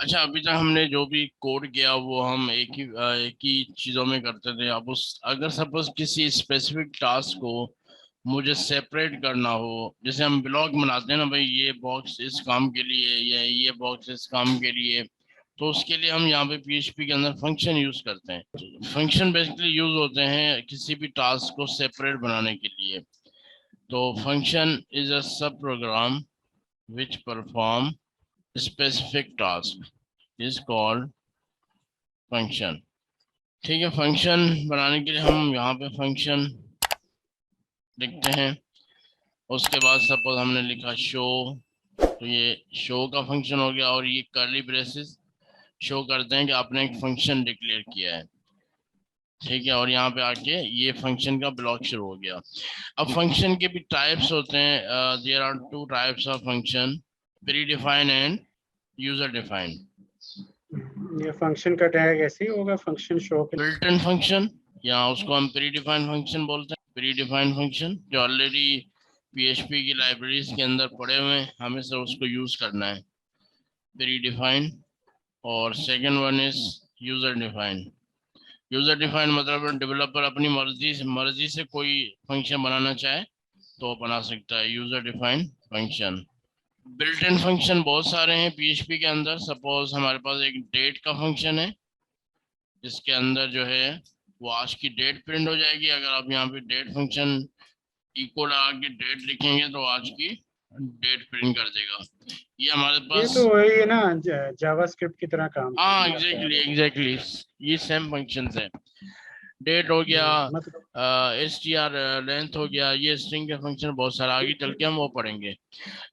अच्छा, अभी तक हमने जो भी कोड किया वो हम एक ही चीजों में करते थे। अब उस अगर सपोज किसी स्पेसिफिक टास्क को मुझे सेपरेट करना हो, जैसे हम ब्लॉग बनाते हैं ना भाई, ये बॉक्स इस काम के लिए, ये बॉक्स इस काम के लिए, तो उसके लिए हम यहाँ पे पीएचपी के अंदर फंक्शन यूज करते हैं। फंक्शन बेसिकली यूज होते हैं किसी भी टास्क को सेपरेट बनाने के लिए। तो function is a sub program which perform specific task is called function. ठीक है, फंक्शन बनाने के लिए हम यहाँ पे फंक्शन लिखते हैं। उसके बाद सपोज हमने लिखा शो, तो ये शो का फंक्शन हो गया, और ये कर्ली ब्रेसेस शो करते हैं कि आपने एक फंक्शन डिक्लेयर किया है। ठीक है, और यहाँ पे आके ये फंक्शन का ब्लॉक शुरू हो गया। अब फंक्शन के भी टाइप्स होते हैं। There are two types of function, pre define and user define. ये फंक्शन का टैग ऐसे ही होगा फंक्शन शो के। बिल्ट इन फंक्शन, या उसको हम प्री डिफाइंड फंक्शन बोलते हैं। प्री डिफाइंड फंक्शन जो ऑलरेडी पीएचपी की लाइब्रेरीज के अंदर पड़े हुए हैं, हमें सिर्फ उसको यूज करना है, प्री डिफाइंड। और second one is user defined. User defined मतलब डेवलपर अपनी मर्जी से कोई फंक्शन बनाना चाहे तो बना सकता है, user defined function. Built in function बहुत सारे हैं पीएचपी के अंदर। सपोज हमारे पास एक डेट का फंक्शन है, जिसके अंदर जो है वो आज की डेट प्रिंट हो जाएगी। अगर आप यहाँ पे डेट फंक्शन इक्वल आगे डेट लिखेंगे तो आज की डेट प्रिंट कर देगा। ये हमारे ये पास, तो वही है ना, जावास्क्रिप्ट की तरह काम हाँ करता है एग्जैक्टली वो। एग्जैक्टली, ये सेम फंक्शंस है। डेट हो गया, मतलब एस टी आर लेंथ हो गया, ये स्ट्रिंग के फंक्शन बहुत सारे आगे चल के हम वो पढ़ेंगे।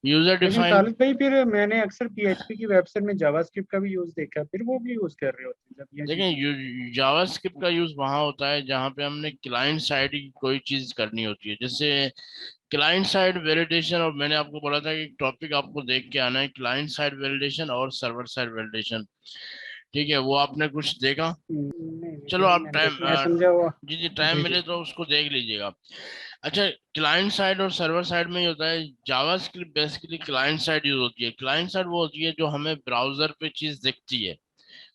यूजर लेकिन डिफाइंड, खालिद भाई, फिर मैंने अक्सर पीएचपी की वेबसाइट में जावास्क्रिप्ट का भी यूज देखा, फिर वो भी यूज कर रहे होते हैं जब ये चीजें। देखें जावास्क्रिप्ट का यूज वहाँ होता है जहाँ पे हमने क्लाइंट साइड की कोई चीज करनी होती है। जैसे क्लाइंट साइड वैलिडेशन, और मैंने आपको बोला था कि टॉपिक आपको देख के आना है, क्लाइंट साइड वैलिडेशन और सर्वर साइड वैलिडेशन। ठीक है, वो आपने कुछ देखा? नहीं नहीं, चलो वो नहीं आप मैंने टाइम, देखा, मैं समझा वो। जी जी टाइम जी मिले जी। तो उसको देख लीजिएगा। अच्छा, क्लाइंट साइड और सर्वर साइड में ये होता है, JavaScript basically client side use होती है। क्लाइंट साइड वो होती है जो हमें ब्राउजर पे चीज दिखती है।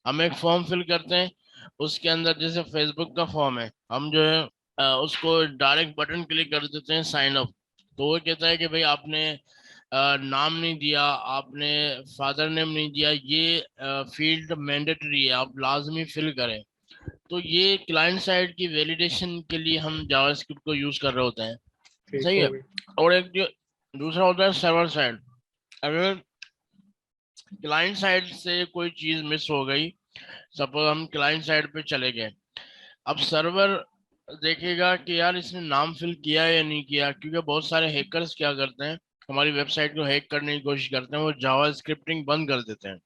हम एक फॉर्म फिल करते हैं, उसके अंदर जैसे फेसबुक का फॉर्म है, हम जो है उसको डायरेक्ट बटन क्लिक कर देते हैं साइन अप, तो वो कहता है कि भाई आपने नाम नहीं दिया, आपने फादर नेम नहीं दिया, ये फील्ड मैंडेटरी है, आप लाजमी फिल करें। तो ये क्लाइंट साइड की वैलिडेशन के लिए हम जावास्क्रिप्ट को यूज कर रहे होते हैं। ठीक सही हो है। गई। और एक जो दूसरा होता है सर्वर साइड। अगर क्लाइंट साइड से कोई चीज मिस हो गई, सपोज हम क्लाइंट साइड पे चले गए, अब सर्वर देखेगा कि यार इसने नाम फिल किया है या नहीं किया, क्योंकि बहुत सारे हैकर्स क्या करते हैं, हमारी वेबसाइट को हैक करने की कोशिश करते हैं, वो जावा स्क्रिप्टिंग बंद कर देते हैं।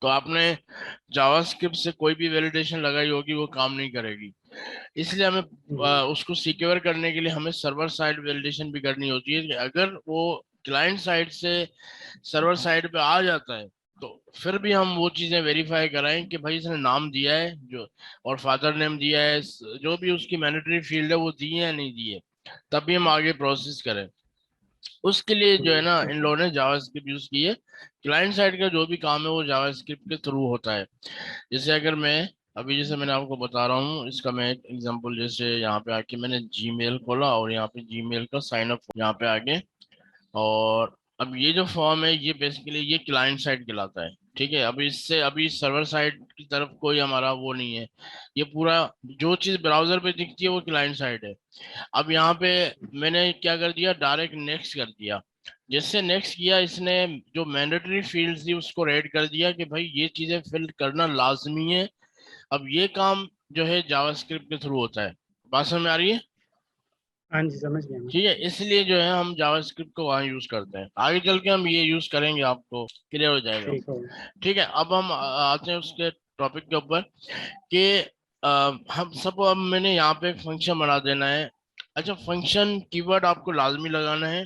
तो आपने जावास्क्रिप्ट से कोई भी वैलिडेशन लगाई होगी वो काम नहीं करेगी। इसलिए हमें उसको सिक्योर करने के लिए हमें सर्वर साइड वैलिडेशन भी करनी होती है कि अगर वो क्लाइंट साइड से सर्वर साइड पे आ जाता है, तो फिर भी हम वो चीजें वेरीफाई कराएं कि भाई इसने नाम दिया है जो, और फादर नेम दिया है, जो भी उसकी मैंडेटरी फील्ड है वो दी है या नहीं दी है, तभी हम आगे प्रोसेस करें। उसके लिए जो है ना, इन लोगों ने जावास्क्रिप्ट यूज की है। क्लाइंट साइड का जो भी काम है वो जावास्क्रिप्ट के थ्रू होता है। जैसे अगर मैं अभी, जैसे मैंने आपको बता रहा हूँ, इसका मैं एक एग्जांपल, जैसे यहाँ पे आके मैंने जीमेल खोला और यहाँ पे जीमेल का साइन अप यहाँ पे आगे, और अब ये जो फॉर्म है ये बेसिकली ये क्लाइंट साइड कहलाता है। ठीक है, अभी इससे अभी सर्वर साइड की तरफ कोई हमारा वो नहीं है। ये पूरा जो चीज ब्राउजर पे दिखती है वो क्लाइंट साइड है। अब यहाँ पे मैंने क्या कर दिया, डायरेक्ट नेक्स्ट कर दिया। जैसे नेक्स्ट किया, इसने जो मैंडेटरी फील्ड्स थी उसको रेड कर दिया कि भाई ये चीजें फिल करना लाजमी है। अब ये काम जो है जावास्क्रिप्ट के थ्रू होता है। बात समझ में आ रही है? हाँ जी, समझ गया मैं। ठीक है, इसलिए जो है हम जावास्क्रिप्ट को वहाँ यूज करते हैं। आगे चल के हम ये यूज करेंगे, आपको क्लियर हो जाएगा। ठीक हो गया। ठीक है, अब हम आते हैं उसके टॉपिक के ऊपर कि हम सब, अब मैंने यहाँ पे एक फंक्शन बना देना है। अच्छा, फंक्शन कीवर्ड आपको लाजमी लगाना है।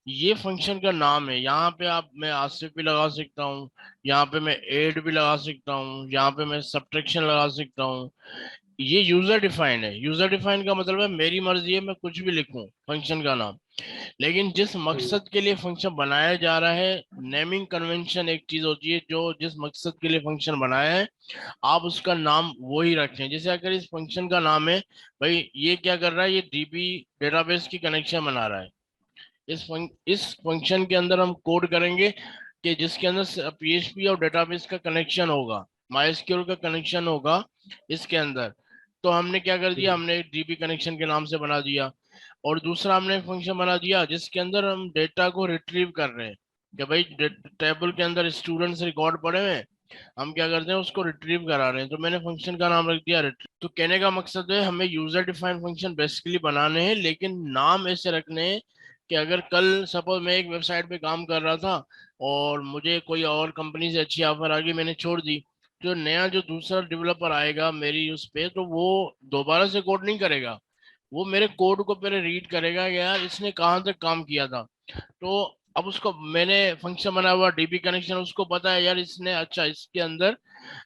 ये फंक्शन का नाम है, यहाँ पे आप, मैं आसिफ भी लगा सकता हूँ, यहाँ पे मैं ऐड भी लगा सकता हूँ, यहाँ पे मैं सब्ट्रैक्शन लगा सकता हूँ। ये यूजर डिफाइंड है। यूजर डिफाइंड का मतलब है मेरी मर्जी है, मैं कुछ भी लिखूं फंक्शन का नाम। लेकिन जिस मकसद के लिए फंक्शन बनाया जा रहा है, नेमिंग कन्वेंशन एक चीज होती है, जो जिस मकसद के लिए फंक्शन बनाया है आप उसका नाम वो ही रखें। जैसे अगर इस फंक्शन का नाम है भाई ये क्या कर रहा है, ये डीबी डेटाबेस की कनेक्शन बना रहा है, इस फंक्शन के अंदर हम कोड करेंगे कि जिसके अंदर पीएचपी और डेटाबेस का कनेक्शन होगा, माइस्क्यूएल का कनेक्शन होगा इसके अंदर। तो हमने क्या कर दिया, हमने डीबी कनेक्शन के नाम से बना दिया। और दूसरा हमने फंक्शन बना दिया जिसके अंदर हम डेटा को रिट्रीव कर रहे हैं कि भाई टेबल के अंदर स्टूडेंट्स रिकॉर्ड पड़े हुए हैं, हम क्या करते हैं उसको रिट्रीव करा रहे हैं, तो मैंने फंक्शन का नाम रख दिया रिट्रीव। तो कहने का मकसद है हमें यूजर डिफाइंड फंक्शन बेसिकली बनाने हैं, लेकिन नाम ऐसे रखने हैं कि अगर कल सपोज मैं एक वेबसाइट पे काम कर रहा था और मुझे कोई और कंपनी से अच्छी ऑफर आ गई, मैंने छोड़ दी, जो नया जो दूसरा डेवलपर आएगा मेरी उस पे, तो वो दोबारा से कोड नहीं करेगा, वो मेरे कोड को पहले रीड करेगा कि यार इसने कहाँ तक काम किया था। तो अब उसको मैंने फंक्शन बना हुआ डीबी कनेक्शन, उसको पता है यार इसने, अच्छा इसके अंदर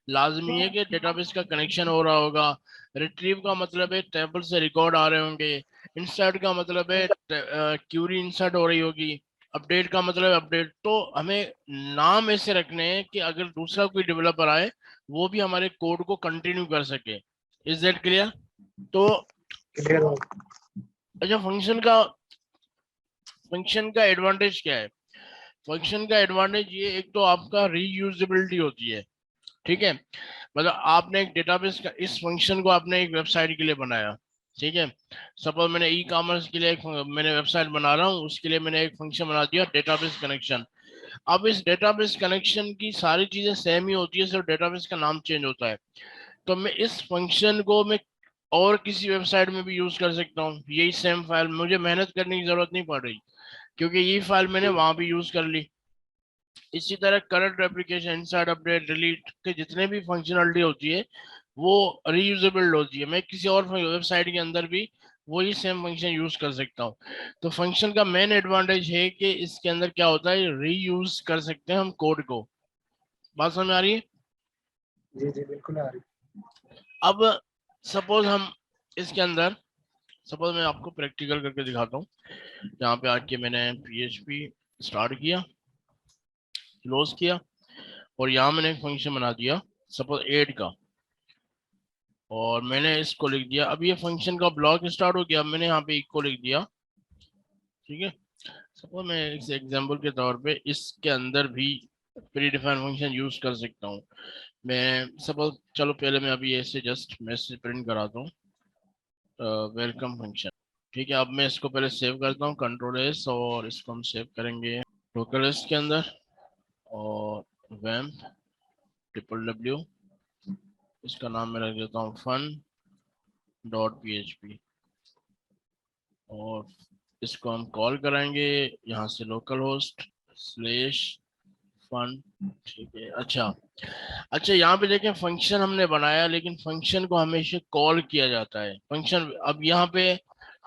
लाजमी है कि डेटाबेस का कनेक्शन हो रहा होगा, रिट्रीव का मतलब है टेबल से रिकॉर्ड आ रहे होंगे, इंसर्ट का मतलब है क्यूरी इंसर्ट हो रही होगी, अपडेट का मतलब है अपडेट। तो हमें नाम ऐसे रखने हैं कि अगर दूसरा कोई डेवलपर आए वो भी हमारे कोड को कंटिन्यू कर सके। Is that clear? तो क्लियर हो? अच्छा, फंक्शन का एडवांटेज क्या है? फंक्शन का एडवांटेज ये, एक तो आपका रीयूजेबिलिटी होती है, ठीक है। मतलब आपने एक डेटाबेस का, इस फंक्शन को आपने एक वेबसाइट के लिए बनाया, ठीक है। सपोज मैंने ई कॉमर्स के लिए मैंने वेबसाइट बना रहा हूँ, उसके लिए मैंने एक फंक्शन बना दिया डेटाबेस कनेक्शन। अब इस डेटाबेस कनेक्शन की सारी चीजें सेम ही होती है, सिर्फ डेटाबेस का नाम चेंज होता है। तो मैं इस फंक्शन को मैं और किसी वेबसाइट में भी यूज कर सकता हूँ, यही सेम फाइल, मुझे मेहनत करने की जरूरत नहीं पड़ रही क्योंकि ये फाइल मैंने वहां भी यूज कर ली। इसी तरह current application, insert, update, delete के जितने भी फंक्शनलिटी होती है वो रीयूजेबल होती है, मैं किसी और वेबसाइट के अंदर भी वही सेम फंक्शन यूज कर सकता हूँ। तो फंक्शन का मेन एडवांटेज है कि इसके अंदर क्या होता है, रीयूज कर सकते हैं हम कोड को। बात समझ में आ रही है? जी जी बिल्कुल आ रही। अब सपोज हम इसके अंदर, सपोज मैं आपको प्रैक्टिकल करके दिखाता हूँ। यहाँ पे आके मैंने पीएचपी स्टार्ट किया, क्लोज किया, और यहाँ मैंने एक फंक्शन बना दिया सपोज ऐड का, और मैंने इसको लिख दिया। अब ये फंक्शन का ब्लॉक स्टार्ट हो गया, मैंने यहाँ पे इक्वल लिख दिया, ठीक है। सपोज मैं इस एग्जांपल के तौर पे इसके अंदर भी प्री डिफाइंड फंक्शन यूज कर सकता हूँ। मैं सपोज, चलो पहले मैं अभी ऐसे जस्ट मैसेज प्रिंट कराता हूँ, वेलकम फंक्शन, ठीक है। अब मैं इसको पहले सेव करता हूँ, कंट्रोल एस, और इसको हम सेव करेंगे लोकल एस के अंदर, और वैम्प ट्रिपल डब्ल्यू, इसका नाम मैं रख देता हूँ फन डॉट पी, और इसको हम कॉल कराएंगे यहाँ से लोकल होस्ट स्लेश फन, ठीक है। अच्छा, अच्छा यहाँ पे देखें फंक्शन हमने बनाया, लेकिन फंक्शन को हमेशा कॉल किया जाता है। फंक्शन अब यहाँ पे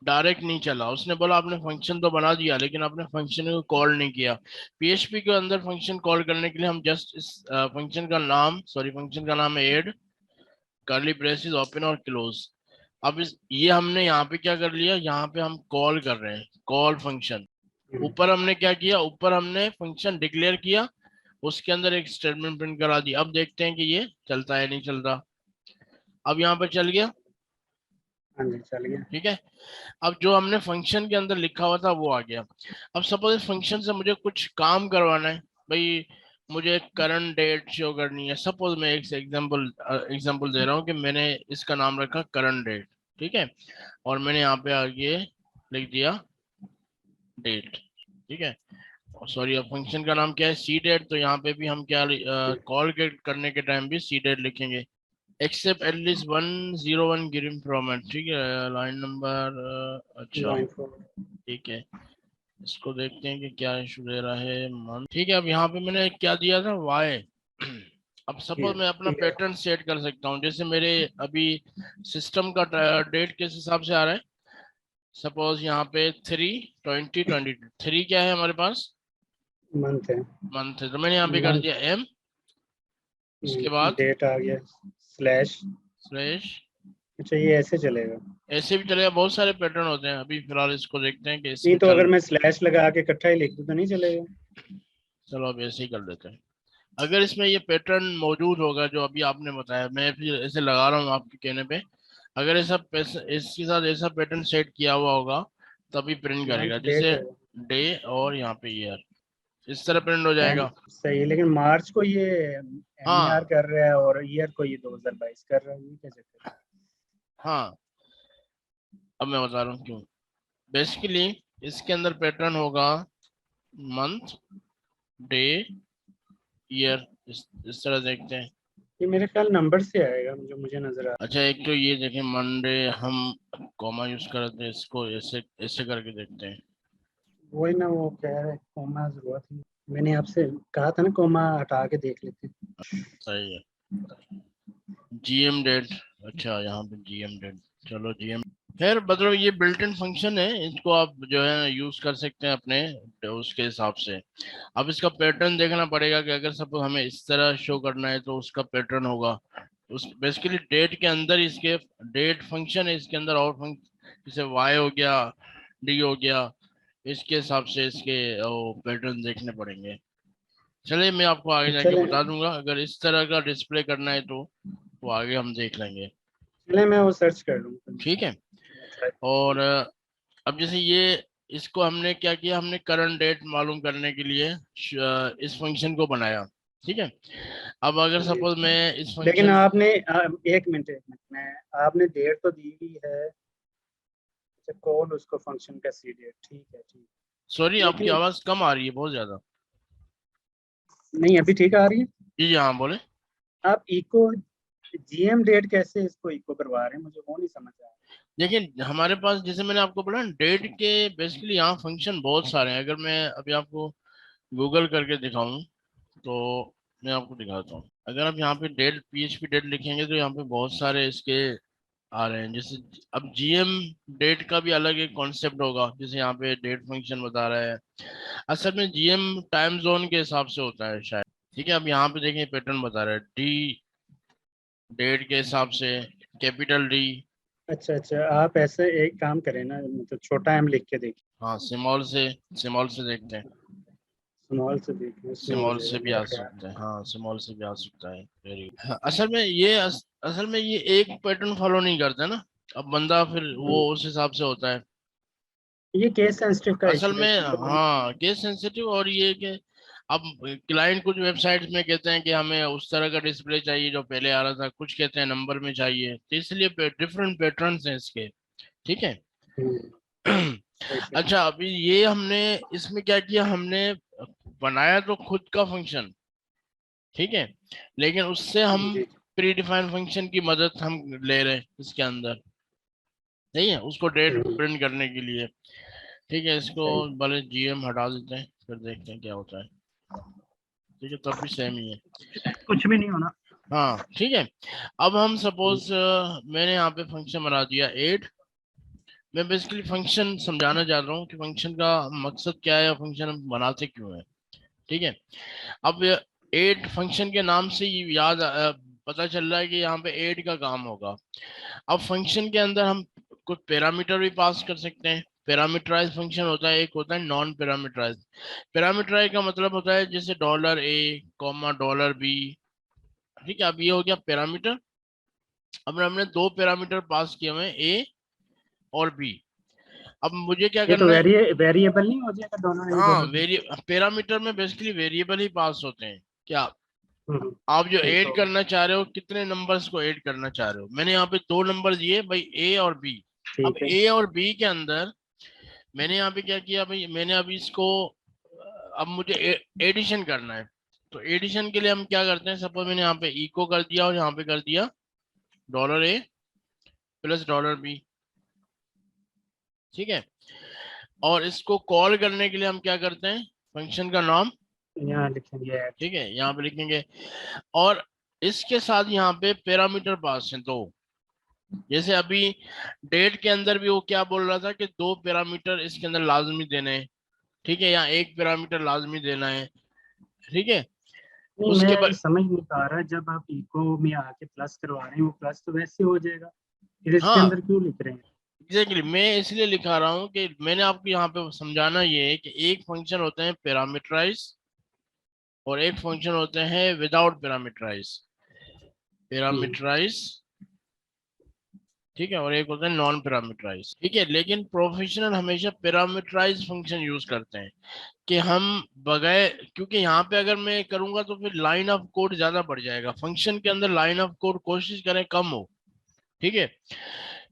डायरेक्ट नहीं चला, उसने बोला आपने फंक्शन तो बना दिया लेकिन आपने फंक्शन को कॉल नहीं किया। पीएचपी के अंदर फंक्शन कॉल करने के लिए हम जस्ट इस फंक्शन का नाम, सॉरी फंक्शन का नाम है ऐड, कर्ली ब्रेसेस ओपन और क्लोज। अब इस ये हमने यहाँ पे क्या कर लिया, यहाँ पे हम कॉल कर रहे हैं, कॉल फंक्शन। ऊपर हमने क्या किया, ऊपर हमने फंक्शन डिक्लेयर किया, उसके अंदर एक स्टेटमेंट प्रिंट करा दी। अब देखते हैं कि ये चलता है नहीं चल रहा। अब यहाँ पे चल गया, हाँ जी चल गया। ठीक है। अब जो हमने फंक्शन के अंदर लिखा हुआ था वो आ गया। अब सपोज इस फंक्शन से मुझे कुछ काम करवाना है, भाई मुझे करंट डेट शो करनी है। सपोज मैं एक एग्जांपल दे रहा हूँ कि मैंने इसका नाम रखा करंट डेट, ठीक है, और मैंने यहाँ पे आगे लिख दिया डेट, ठीक है। सॉरी, अब फंक्शन का नाम क्या है, सी डेट, तो यहाँ पे भी हम क्या कॉल करने के टाइम भी सी डेट लिखेंगे, एक्सेप्ट एटलीस्ट 101 गिवन फॉर्मेट, ठीक है। लाइन नंबर, अच्छा लाइन फोर। ठीक है। इसको देखते हैं कि क्या इशू दे रहा है, मंथ, ठीक है। अब यहाँ पे मैंने क्या दिया था, वाई। अब सपोज मैं अपना ठीक है। पैटर्न सेट कर सकता हूँ, जैसे मेरे अभी सिस्टम का डेट किस हिसाब से आ रहा है। सपोज यहाँ पे 3/20/22, 3 क्या है हमारे पास, मंथ है। मंथ है, तो मैंने यहाँ पे कर दिया M, उसके बाद डेट आ गया स्लैश स्लैश अच्छा ये ऐसे चलेगा? ऐसे भी चलेगा, बहुत सारे पैटर्न होते हैं। अभी फिलहाल इसको देखते हैं कि नहीं इसमें तो चल। अगर मैं स्लैश लगा के इकट्ठा ही लिख दूं तो नहीं चलेगा? चलो अब ऐसे ही कर लेते हैं। अगर इसमें ये पैटर्न मौजूद होगा जो अभी आपने बताया, मैं फिर ऐसे लगा रहा हूँ आपके कहने पे, अगर ऐसा इसके साथ ऐसा पैटर्न सेट किया हुआ होगा तभी प्रिंट करेगा, मंथ डेट जैसे होगा। डे और यहाँ पे ईयर, इस तरह प्रिंट हो एंड जाएगा। सही है, लेकिन मार्च को ये MER हाँ कर रहा है और ईयर को ये 2022 कर रहा है, ये क्या चक्कर हाँ, अब मैं बता रहा हूँ क्यों। बेसिकली इसके अंदर पैटर्न होगा मंथ, डे, ईयर, इस तरह देखते हैं। है? ये मेरे ख्याल नंबर से आएगा, जो मुझे नजर आ अच्छा एक तो ये देखें, मंडे हम कॉमा यूज करते हैं, इसको ऐसे ऐसे करके देखते हैं। रहा है। वही ना, वो कह रहा है कोमा जरूरत है, मैंने आपसे कहा था ना कोमा हटा के देख लेते हैं। सही है। जीएम डेट, अच्छा यहाँ पे जीएम डेट, चलो जीएम। खैर मतलब ये बिल्ट इन फंक्शन है, इसको आप जो है यूज कर सकते हैं अपने उसके हिसाब से। अब इसका पैटर्न देखना पड़ेगा कि अगर सपोज हमें इस तरह शो करना है तो उसका पैटर्न होगा उस बेसिकली डेट के अंदर, इसके डेट फंक्शन है इसके अंदर, और फंक्शन जैसे वाई हो गया, डी हो गया, इसके हिसाब से इसके पैटर्न देखने पड़ेंगे। चलिए मैं आपको आगे जाके चले बता दूंगा, अगर इस तरह का डिस्प्ले करना है तो वो आगे हम देख लेंगे। चले मैं वो सर्च कर लूँ। ठीक है। और अब जैसे ये इसको हमने क्या किया, हमने करंट डेट मालूम करने के लिए इस फंक्शन को बनाया। ठीक है। अब अगर जी सपोज मैं इस लेकिन फंक्शन, आपने एक मिनट मैं, आपने डेट तो दी हुई है। अच्छा कॉल उसको फंक्शन का सी डेट, ठीक है ठीक सॉरी है। आपकी लेकिन आवाज कम आ रही है बहुत ज्यादा। नहीं अभी ठीक आ रही है। जी हाँ बोले। आप इको GM डेट कैसे इसको इको करवा रहे हैं, मुझे वो नहीं समझ आ रहा। देखिए हमारे पास जैसे मैंने आपको बोला डेट के बेसिकली यहाँ फंक्शन बहुत सारे हैं। अगर मैं अभी आपको गूगल करके दिखाऊं तो मैं आपको दिखाता हूँ। अगर आप यहाँ पे डेट पीएचपी डेट लिखेंगे तो यहाँ पे बहुत सारे इसके आ रहे हैं। जैसे अब जीएम डेट का भी अलग एक कॉन्सेप्ट होगा, जैसे यहाँ पे डेट फंक्शन बता रहा है। असल में जीएम टाइम जोन के हिसाब से होता है शायद। ठीक है, अब यहाँ पे देखें पैटर्न बता रहा है डी डेट के हिसाब से, कैपिटल डी। अच्छा अच्छा, आप ऐसे एक काम करें ना, मतलब छोटा एम लिख के देखिए। हाँ स्मॉल से देखते हैं। स्मॉल से देखिए, उसमें हो स्मॉल से जाएगा भी मेरा आ ख्याल। सकता है, हाँ स्मॉल से भी आ सकता है। वेरी हाँ, असल में ये एक पैटर्न फॉलो नहीं करता ना। अब बंदा फिर वो हम्म, उस हिसाब से होता है। ये केस सेंसिटिव का असल इशू है, में इसमें तो कोई। हाँ केस सेंसिटिव, और ये कि अब क्लाइंट कुछ वेबसाइट्स में कहते हैं कि हमें उस तरह का डिस्प्ले चाहिए जो पहले आ रहा था, कुछ कहते हैं नंबर में चाहिए, तो इसलिए डिफरेंट पैटर्न्स हैं इसके। ठीक है। हम्म, ऐसे। अच्छा अभी ये हमने इसमें क्या किया, हमने बनाया तो खुद का फंक्शन। ठीक है। लेकिन उससे हम जी प्री डिफाइंड फंक्शन की मदद हम ले रहे हैं इसके अंदर, नहीं है उसको डेट हम्म, प्रिंट करने के लिए। ठीक है, इसको सही। भले जीएम हटा देते हैं, फिर देखते हैं क्या होता है। ठीक है, तब भी सेम ही है। कुछ भी नहीं होना। हाँ ठीक है। अब हम हम्म, सपोज मैंने यहाँ पे फंक्शन बना दिया एट। मैं बेसिकली फंक्शन समझाना चाह रहा हूँ कि फंक्शन का मकसद क्या है, फंक्शन हम बनाते क्यों है। ठीक है। अब एट फंक्शन के नाम से ही पता चल रहा है कि यहाँ पे एट का काम होगा। अब फंक्शन के अंदर हम कुछ पैरामीटर भी पास कर सकते हैं। पैरामीटराइज फंक्शन होता है, एक होता है नॉन पैरामीटराइज। पैरामीटराइज का मतलब होता है जैसे $A, $B। ठीक है, अब ये हो गया पैरामीटर। अब हमने दो पैरामीटर पास किए हुए हैं, ए और बी। अब मुझे क्या ये तो करना है। वेरिएबल नहीं हो जाएगा दोनों एक हाँ जगह पे? पैरामीटर में बेसिकली वेरिएबल ही पास होते हैं क्या। हम्म, आप जो ठीक ऐड हो गया। करना चाह रहे हो, कितने नंबर्स को ऐड करना चाह रहे हो, मैंने यहाँ पे दो नंबर दिए भाई, ए और बी। अब ठीक है। ए और बी के अंदर मैंने यहाँ पे क्या किया भाई, मैंने अभी इसको अब मुझे एडिशन करना है। तो एडिशन के लिए हम क्या करते हैं, सपोज मैंने यहाँ पे इको कर दिया और यहाँ पे कर दिया $A प्लस $B। ठीक है। और इसको कॉल करने के लिए हम क्या करते हैं, फंक्शन का नाम। यहाँ लिखेंगे ऐड। ठीक है, यहाँ पे लिखेंगे। और इसके साथ यहाँ पे पैरामीटर पास हैं दो। जैसे अभी डेट के अंदर भी वो क्या बोल रहा था कि दो पैरामीटर इसके अंदर लाजमी देने हैं। ठीक है, यहाँ एक पैरामीटर लाजमी देना है। ठीक है। नहीं उसके मैं बाद समझ नहीं पा रहा, जब आप इको में आके प्लस करवा रहे हैं वो प्लस तो वैसे हो जाएगा। फिर इसके हाँ अंदर क्यों लिख रहे हैं? एग्जैक्टली, मैं इसलिए लिखा रहा हूँ कि मैंने आपको यहाँ पे समझाना ये है कि एक फंक्शन होते हैं पैरामीटराइज और एक फंक्शन होते हैं विदाउट पैरामीटराइज। पैरामीटराइज, ठीक है, और एक होता है नॉन पैरामीटराइज, ठीक है। लेकिन प्रोफेशनल हमेशा पैरामीटराइज फंक्शन यूज करते हैं कि हम बगैर, क्योंकि यहाँ पे अगर मैं करूंगा तो फिर लाइन ऑफ कोड ज्यादा बढ़ जाएगा। फंक्शन के अंदर लाइन ऑफ कोड कोशिश करें कम हो, ठीक है।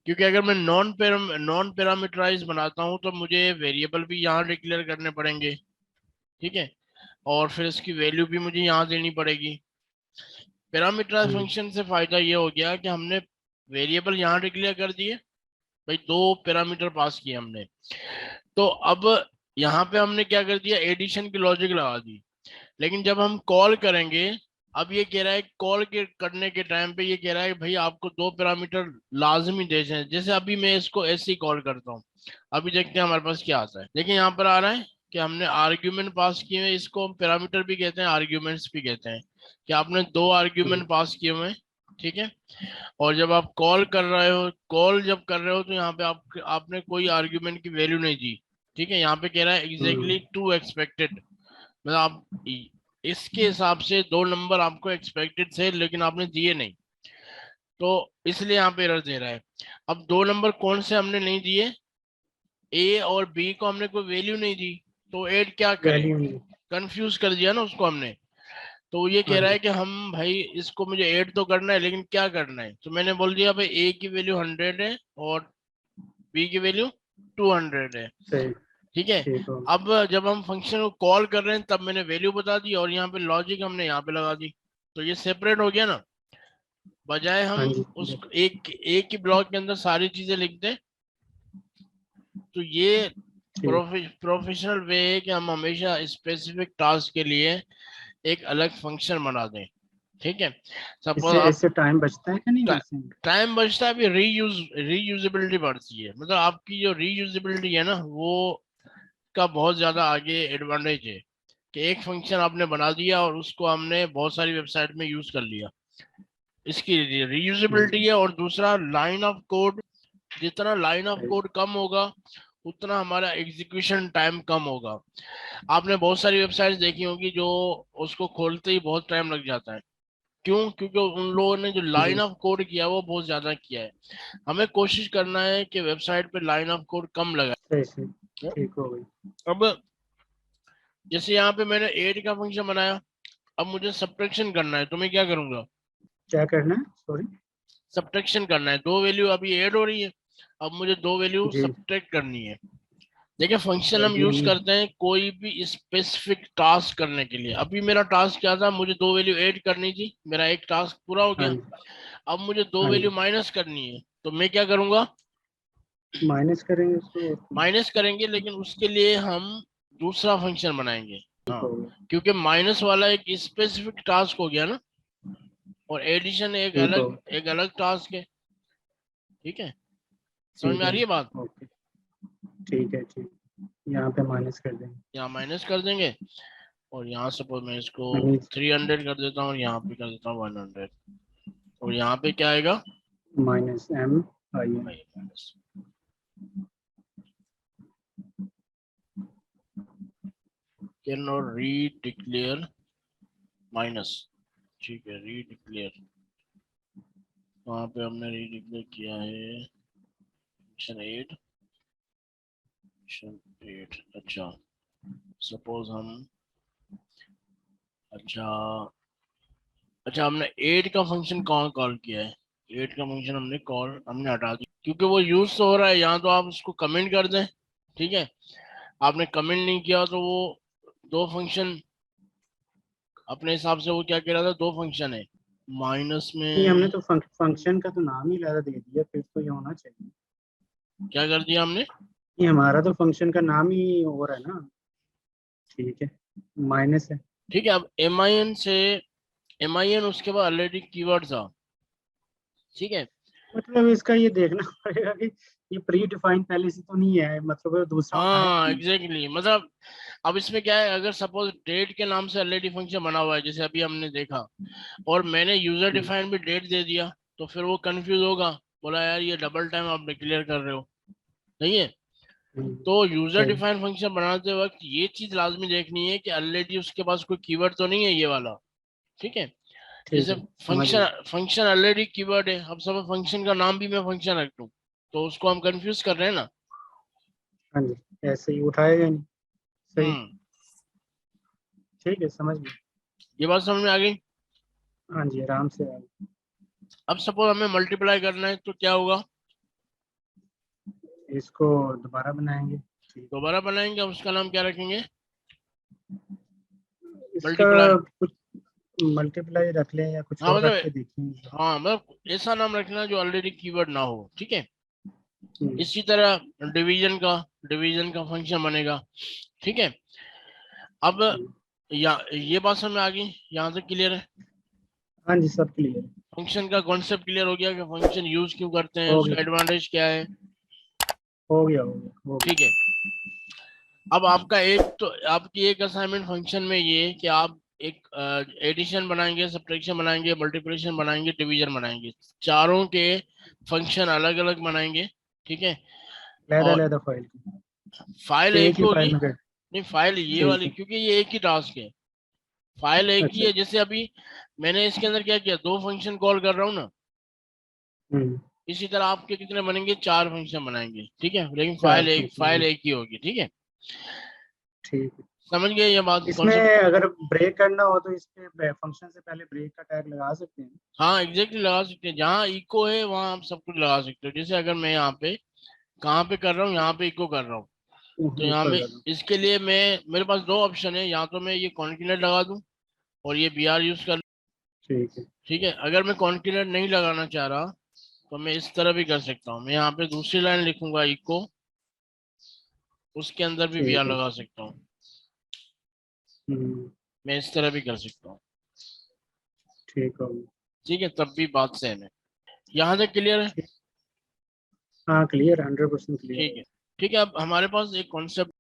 क्योंकि अगर मैं नॉन पैरामीटराइज बनाता हूँ तो मुझे वेरिएबल भी यहाँ डिक्लेयर करने पड़ेंगे, ठीक है, और फिर इसकी वैल्यू भी मुझे यहाँ देनी पड़ेगी। पैरामीटराइज फंक्शन से फायदा ये हो गया कि हमने वेरिएबल यहाँ डिक्लेयर कर दिए, भाई दो पैरामीटर पास किए हमने, तो अब यहाँ पे हमने क्या कर दिया, एडिशन की लॉजिक लगा दी। लेकिन जब हम कॉल करेंगे, अब ये कह रहा है कॉल के करने के टाइम पे ये कह रहा है भाई आपको दो पैरामीटर लाजमी देने हैं। जैसे अभी मैं इसको ऐसे ही कॉल करता हूँ, अभी देखते हैं हमारे पास क्या आता है। लेकिन यहाँ पर आ रहा है कि हमने आर्ग्यूमेंट पास किए हैं, इसको हम पैरामीटर भी कहते हैं, आर्ग्यूमेंट्स भी कहते हैं, कि आपने दो आर्ग्यूमेंट पास किए हुए हैं, ठीक है। और जब आप कॉल कर रहे हो, कॉल जब कर रहे हो तो यहाँ पे आपने कोई आर्ग्यूमेंट की वैल्यू नहीं दी, ठीक है। यहाँ पे कह रहा है एग्जैक्टली टू एक्सपेक्टेड, मतलब आप इसके हिसाब से दो नंबर आपको एक्सपेक्टेड थे लेकिन आपने दिए नहीं, तो इसलिए यहाँ पे एरर दे रहा है। अब दो नंबर कौन से हमने नहीं दिए, ए और बी को हमने कोई वैल्यू नहीं दी, तो ऐड क्या करें, वैल्यू नहीं। कंफ्यूज कर दिया ना उसको हमने। तो ये कह हाँ रहा है जी। कि हम भाई इसको मुझे ऐड तो करना है लेकिन क्या करना है, तो मैंने बोल दिया भाई ए की वैल्यू 100 है और बी की वैल्यू 200 है, सही। ठीक है। ठीक हो। अब जब हम फंक्शन को कॉल कर रहे हैं तब मैंने वैल्यू बता दी और यहाँ पे लॉजिक हमने यहाँ पे लगा दी, तो ये सेपरेट हो गया ना। बजाय हम हाँ जी। उस एक ही ब्लॉक के अंदर सारी चीजें लिख दें, तो ये ठीक। प्रोफेशनल वे है कि हम हमेशा स्पेसिफिक टास्क के लिए एक अलग फंक्शन बना दें, ठीक है। सपोज इससे आप, इससे टाइम बचता है कि नहीं वैसे? टाइम बचता है, अभी रीयूजेबिलिटी बढ़ती है, मतलब आपकी जो रीयूजेबिलिटी है ना वो का बहुत ज्यादा आगे एडवांटेज है कि एक फंक्शन आपने बना दिया और उसको हमने बहुत सारी वेबसाइट में यूज कर लिया, इसकी रीयूजेबिलिटी है। और दूसरा लाइन ऑफ कोड, जितना लाइन ऑफ सही। कोड कम होगा उतना हमारा एग्जीक्यूशन टाइम कम होगा। आपने बहुत सारी वेबसाइट्स देखी होगी जो उसको खोलते ही बहुत टाइम लग जाता है, क्यों, क्योंकि उन लोगों ने जो लाइन जी। ऑफ कोड किया वो बहुत ज्यादा किया है। हमें कोशिश करना है कि वेबसाइट पे लाइन ऑफ कोड कम सही सही। लगाए। ठीक हो गई। अब जैसे यहाँ पे मैंने ऐड का फंक्शन बनाया, अब मुझे सब्ट्रैक्शन करना है, तो मैं क्या करूंगा, क्या करना है, सॉरी? सब्ट्रैक्शन करना है, दो वैल्यू अभी ऐड हो रही है, अब मुझे दो वैल्यू जी। सब्ट्रैक्ट करनी है। देखिए फंक्शन हम यूज वैल्यू। करते हैं कोई भी स्पेसिफिक टास्क करने के लिए। अभी मेरा टास्क क्या था, मुझे दो वैल्यू ऐड करनी थी, मेरा एक टास्क पूरा हो हाँ गया। जी। अब मुझे दो हाँ वैल्यू जी। माइनस करनी है, तो मैं क्या करूंगा, माइनस करेंगे उसको और क्या? माइनस करेंगे, लेकिन उसके लिए हम दूसरा फंक्शन बनाएंगे। ठीक हाँ, हो गया। क्योंकि माइनस वाला एक स्पेसिफिक टास्क हो गया ना, और एडिशन ठीक हो गया। एक अलग टास्क है, ठीक है। समझ ठीक में आ है। रही है बात। ओके। ठीक है ठीक। यहाँ पे माइनस कर देंगे। यहाँ माइनस कर देंगे और यहाँ सपोज मैं इसको मीन्स 300 कर देता हूँ और यहाँ पे कर देता हूँ 100, और यहाँ पे क्या आएगा, minus M I N. Minus, can not re declare minus, ठीक है, री डिक्लेयर, वहां पे हमने री डिक्लेयर किया है फंक्शन 8, फंक्शन 8। अच्छा, सपोज हम, अच्छा अच्छा हमने 8 का फंक्शन कौन कॉल किया है, 8 का फंक्शन हमने हटा दिया क्योंकि वो यूज तो हो रहा है। यहाँ तो आप उसको कमेंट कर दें, ठीक है, आपने कमेंट नहीं किया तो वो दो फंक्शन अपने हिसाब से वो क्या कह रहा था, दो फंक्शन है माइनस नहीं, हमने में, तो फंक्शन का तो नाम ही ज़्यादा दे दिया, फिर तो ये होना चाहिए। क्या कर दिया हमने, ये हमारा तो फंक्शन का नाम ही हो रहा है ना। ठीक है। माइनस है। ठीक है। अब एम से एम उसके बाद ऑलरेडी कीवर्ड था, ठीक है। मतलब इसका ये देखना पड़ेगा कि ये प्री डिफाइंड पहले से तो नहीं है, मतलब दूसरा उठाया हाँ हमने। Exactly exactly. मतलब अब इसमें क्या है, अगर सपोज डेट के नाम से ऑलरेडी फंक्शन बना हुआ है जैसे अभी हमने देखा, और मैंने यूजर हम्म। डिफाइंड भी डेट दे दिया, तो फिर वो कंफ्यूज होगा, बोला यार ये डबल टाइम आप डिक्लेयर कर रहे हो, नहीं है। हम्म, तो यूजर सही, डिफाइंड फंक्शन बनाते वक्त ये चीज लाजमी देखनी है कि ऑलरेडी उसके पास कोई कीवर्ड तो नहीं है ये वाला, ठीक है। ठीक जैसे है, समझ फंक्शन गया। फंक्शन ऑलरेडी कीवर्ड है, अब सब फंक्शन का नाम भी मैं फंक्शन रख दूं तो उसको हम कंफ्यूज कर रहे हैं ना। हाँ जी, ऐसे ही उठाएगा नहीं। सही, हम्म। ठीक है, समझ गया। ये बात समझ में आ गई। हाँ जी, आराम से आ गया। अब सपोज हमें मल्टीप्लाई करना है तो क्या होगा, इसको दोबारा बनाएंगे। ठीक, दोबारा बनाएंगे, अब उसका नाम क्या रखेंगे, इसका मल्टीप्लाई। कुछ मल्टीप्लाई रख लें या कुछ हाँ और रख मतलब, के देखेंगे। हाँ मतलब ऐसा नाम रखना जो ऑलरेडी कीवर्ड ना हो, ठीक है। हम्म, इसी तरह डिवीजन का फंक्शन बनेगा, ठीक है। अब हम्म, ये बात समझ में आ गई, यहाँ तक क्लियर है। हाँ जी, सब क्लियर है। फंक्शन का कॉन्सेप्ट क्लियर हो गया कि फंक्शन यूज क्यों करते हैं, हो उसका गया, एडवांटेज क्या है, हो गया, हो गया, हो ठीक गया। है। अब आपकी एक असाइनमेंट फंक्शन में ये है कि आप एक एडिशन बनाएंगे, सब्ट्रैक्शन बनाएंगे, मल्टीप्लिकेशन बनाएंगे, डिवीजन बनाएंगे, चारों के फंक्शन अलग अलग बनाएंगे, ठीक है। लहदा और लहदा फाइल की, फाइल एक एक ही ही होगी, फाइल में कर। नहीं फाइल ये ठीक वाली है, क्योंकि ये एक ही टास्क है, फाइल एक ही अच्छा, है। जैसे अभी मैंने इसके अंदर क्या किया, दो फंक्शन कॉल कर रहा हूँ ना, हम्म, इसी तरह आपके कितने बनेंगे, चार फंक्शन बनाएंगे, ठीक है, लेकिन चार फाइल फंक्शन। एक ही होगी, ठीक है। ठीक है। समझ गए ये बात, इसमें कॉन्सेप्ट। अगर ब्रेक करना हो तो इस पे फंक्शन से पहले ब्रेक का टैग लगा सकते हैं। हाँ एग्जैक्टली लगा सकते हैं, जहाँ इको है वहां आप सब कुछ लगा सकते हो। जैसे अगर मैं यहाँ पे कहाँ पे कर रहा हूँ, यहाँ पे इको कर रहा हूँ, तो यहाँ ऊपर में लगा। इसके लिए मेरे पास दो ऑप्शन है, या तो मैं ये कॉन्टिनेंट लगा दूं और ये बी आर यूज कर, ठीक है, ठीक है। अगर मैं कॉन्टिनेंट नहीं लगाना चाह रहा तो मैं इस तरह भी कर सकता हूँ, मैं यहाँ पे दूसरी लाइन लिखूंगा इको, उसके अंदर भी बी आर ठीक है। लगा सकता हूँ, हम्म, मैं इस तरह भी कर सकता हूँ, ठीक हो गया। ठीक है, तब भी बात सेम है। यहाँ तक क्लियर है, ठीक, हाँ, क्लियर, 100% क्लियर ठीक है। है। ठीक है, अब हमारे पास एक कॉन्सेप्ट